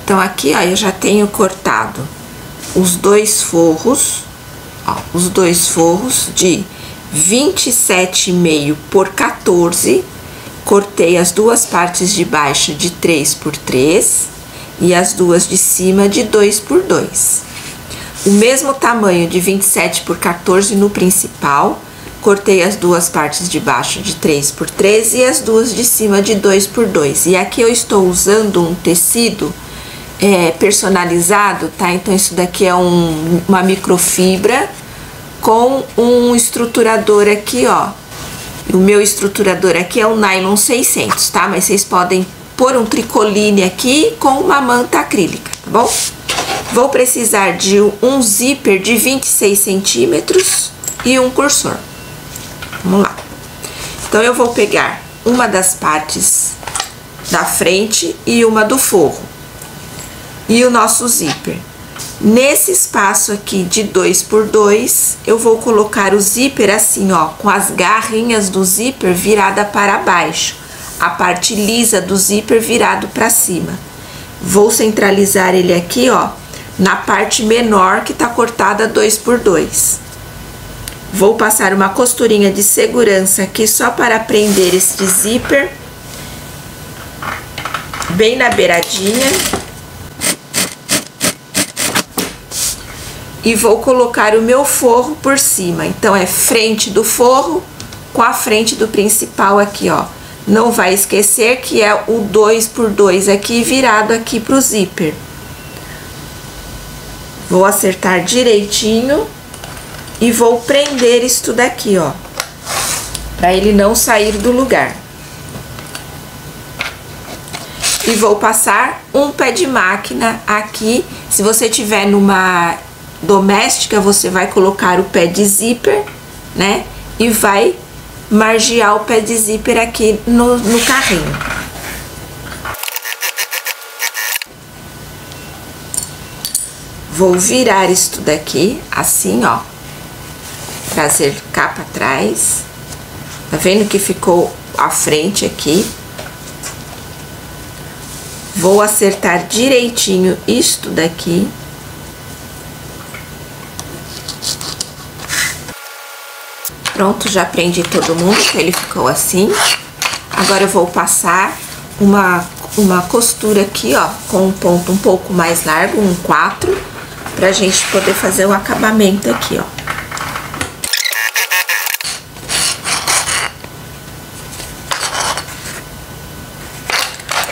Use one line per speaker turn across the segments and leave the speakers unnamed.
Então, aqui, ó, eu já tenho cortado os dois forros, ó, os dois forros de 27,5 por 14. Cortei as duas partes de baixo de 3 por 3 e as duas de cima de 2 por 2. O mesmo tamanho de 27 por 14 no principal, cortei as duas partes de baixo de 3 por 3 e as duas de cima de 2 por 2. E aqui eu estou usando um tecido personalizado, tá? Então, isso daqui é uma microfibra com um estruturador aqui, ó. O meu estruturador aqui é o nylon 600, tá? Mas vocês podem pôr um tricoline aqui com uma manta acrílica, tá bom? Vou precisar de um zíper de 26 centímetros e um cursor. Vamos lá. Então, eu vou pegar uma das partes da frente e uma do forro. E o nosso zíper. Nesse espaço aqui de 2 por 2, eu vou colocar o zíper assim, ó, com as garrinhas do zíper virada para baixo, a parte lisa do zíper virado para cima. Vou centralizar ele aqui, ó, na parte menor que tá cortada 2 por 2. Vou passar uma costurinha de segurança aqui só para prender este zíper bem na beiradinha. E vou colocar o meu forro por cima. Então, é frente do forro com a frente do principal aqui, ó. Não vai esquecer que é o 2 por 2 aqui, virado aqui pro zíper. Vou acertar direitinho e vou prender isto daqui, ó, pra ele não sair do lugar. E vou passar um pé de máquina aqui. Se você tiver numa doméstica, você vai colocar o pé de zíper, né? E vai margear o pé de zíper aqui no carrinho. Vou virar isto daqui, assim, ó. Trazer cá pra trás. Tá vendo que ficou a frente aqui? Vou acertar direitinho isto daqui. Pronto, já prendi todo mundo, que ele ficou assim. Agora eu vou passar uma costura aqui, ó, com um ponto um pouco mais largo, um 4, pra gente poder fazer o acabamento aqui, ó.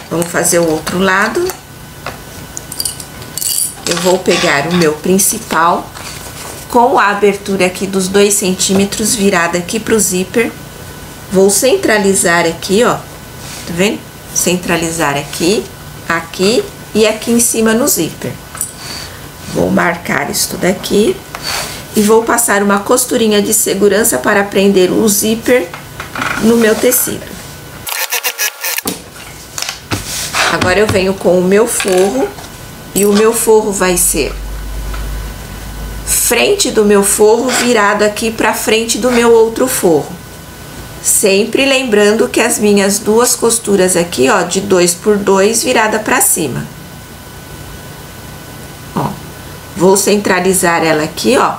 Vamos fazer o outro lado. Eu vou pegar o meu principal com a abertura aqui dos 2 centímetros virada aqui pro zíper. Vou centralizar aqui, ó, tá vendo? Centralizar aqui, aqui e aqui em cima no zíper. Vou marcar isto daqui e vou passar uma costurinha de segurança para prender o zíper no meu tecido. Agora eu venho com o meu forro e o meu forro vai ser frente do meu forro virado aqui para frente do meu outro forro. Sempre lembrando que as minhas duas costuras aqui, ó, de 2 por 2 virada para cima. Ó, vou centralizar ela aqui, ó,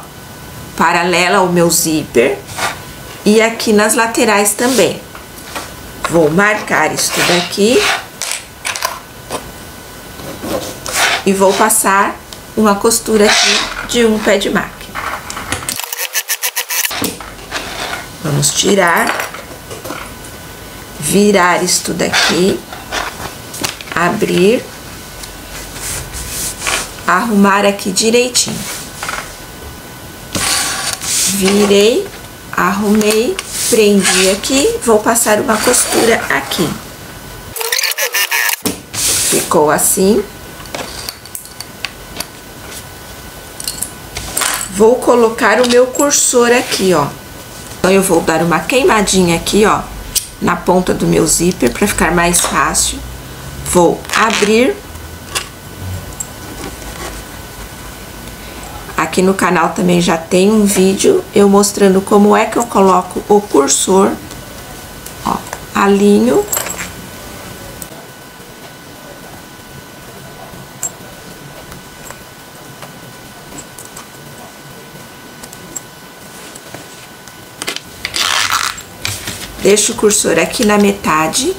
paralela ao meu zíper e aqui nas laterais também. Vou marcar isto daqui e vou passar uma costura aqui de um pé de máquina. Vamos tirar, virar isto daqui, abrir, arrumar aqui direitinho. Virei, arrumei, prendi aqui, vou passar uma costura aqui. Ficou assim. Vou colocar o meu cursor aqui, ó. Então, eu vou dar uma queimadinha aqui, ó, na ponta do meu zíper, pra ficar mais fácil. Vou abrir. Aqui no canal também já tem um vídeo eu mostrando como é que eu coloco o cursor. Ó, alinho. Deixo o cursor aqui na metade,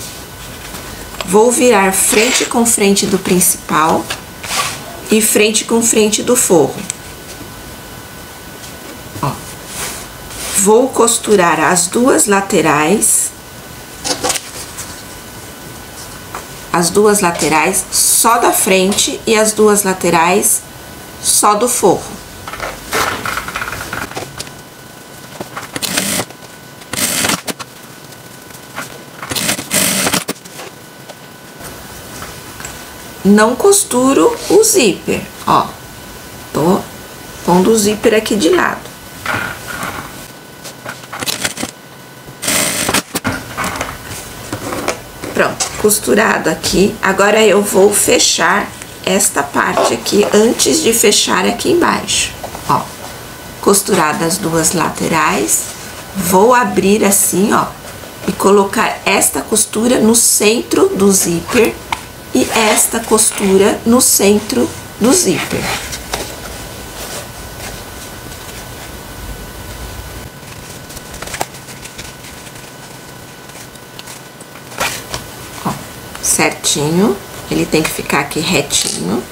vou virar frente com frente do principal e frente com frente do forro. Ó. Vou costurar as duas laterais só da frente e as duas laterais só do forro. Não costuro o zíper, ó. Tô pondo o zíper aqui de lado. Pronto, costurado aqui. Agora eu vou fechar esta parte aqui antes de fechar aqui embaixo, ó. Costuradas as duas laterais, vou abrir assim, ó, e colocar esta costura no centro do zíper e esta costura no centro do zíper. Ó, certinho, ele tem que ficar aqui retinho.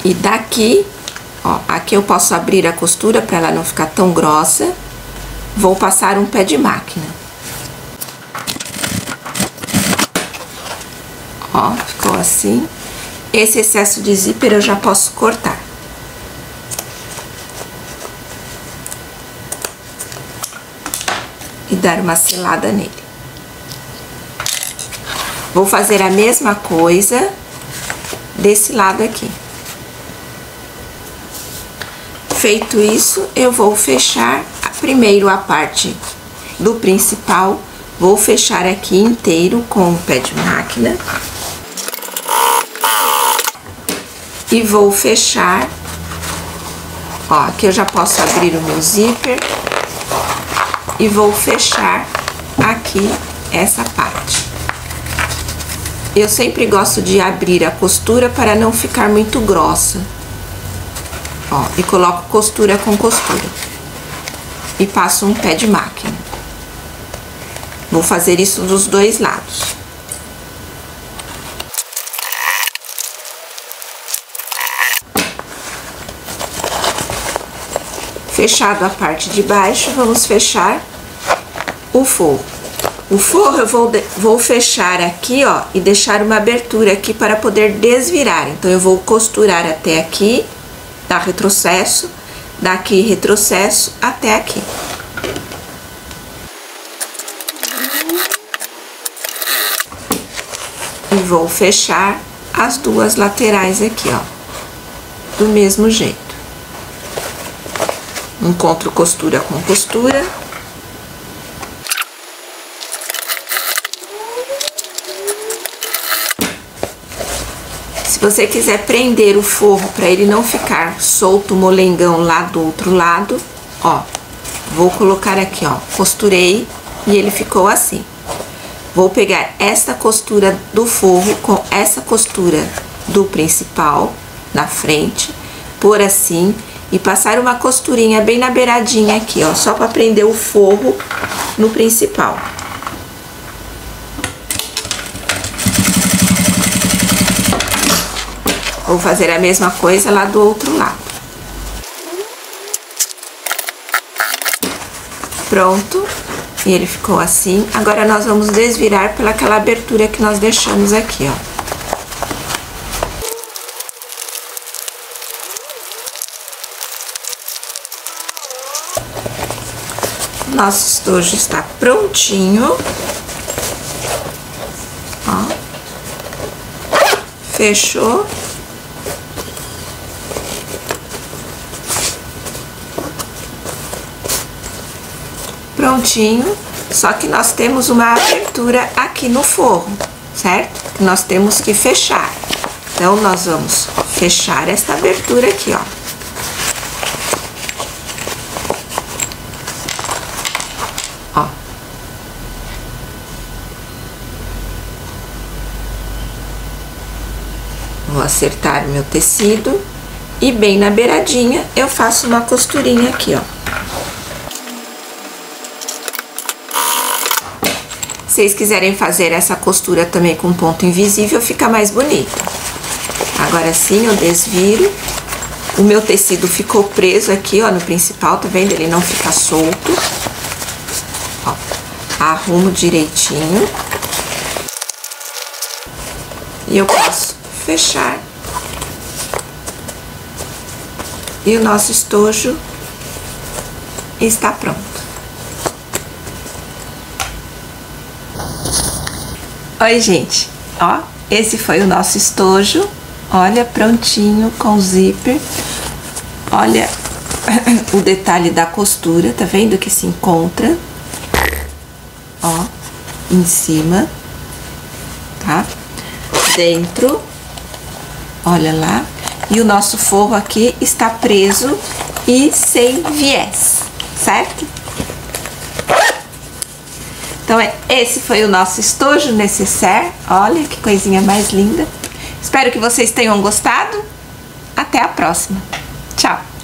E daqui, ó, aqui eu posso abrir a costura para ela não ficar tão grossa. Vou passar um pé de máquina. Ó, ficou assim. Esse excesso de zíper eu já posso cortar. E dar uma selada nele. Vou fazer a mesma coisa desse lado aqui. Feito isso, eu vou fechar primeiro a parte do principal, vou fechar aqui inteiro com o pé de máquina. E vou fechar, ó, aqui eu já posso abrir o meu zíper. E vou fechar aqui essa parte. Eu sempre gosto de abrir a costura para não ficar muito grossa. Ó, e coloco costura com costura. E passo um pé de máquina. Vou fazer isso dos dois lados. Fechado a parte de baixo, vamos fechar o forro. O forro eu vou fechar aqui, ó, e deixar uma abertura aqui para poder desvirar. Então, eu vou costurar até aqui, dar retrocesso, daqui retrocesso até aqui. E vou fechar as duas laterais aqui, ó, do mesmo jeito. Encontro costura com costura. Se você quiser prender o forro para ele não ficar solto molengão lá do outro lado, ó, vou colocar aqui, ó, costurei e ele ficou assim. Vou pegar esta costura do forro com essa costura do principal na frente, pôr assim e passar uma costurinha bem na beiradinha aqui, ó, só para prender o forro no principal. Vou fazer a mesma coisa lá do outro lado. Pronto. E ele ficou assim. Agora, nós vamos desvirar pelaquela abertura que nós deixamos aqui, ó. Nosso estojo está prontinho. Ó. Fechou. Prontinho, só que nós temos uma abertura aqui no forro, certo? Que nós temos que fechar. Então, nós vamos fechar esta abertura aqui, ó. Ó. acertar o meu tecido e bem na beiradinha eu faço uma costurinha aqui, ó. Se vocês quiserem fazer essa costura também com ponto invisível, fica mais bonito. Agora sim eu desviro. O meu tecido ficou preso aqui, ó, no principal, tá vendo? Ele não fica solto. Ó, arrumo direitinho. E eu posso fechar. E o nosso estojo está pronto. Oi, gente. Ó, esse foi o nosso estojo. Olha, prontinho, com zíper. Olha o detalhe da costura, tá vendo que se encontra? Ó, em cima, tá? Dentro, olha lá. E o nosso forro aqui está preso e sem viés, certo? Então, esse foi o nosso estojo necessaire. Olha que coisinha mais linda. Espero que vocês tenham gostado. Até a próxima. Tchau!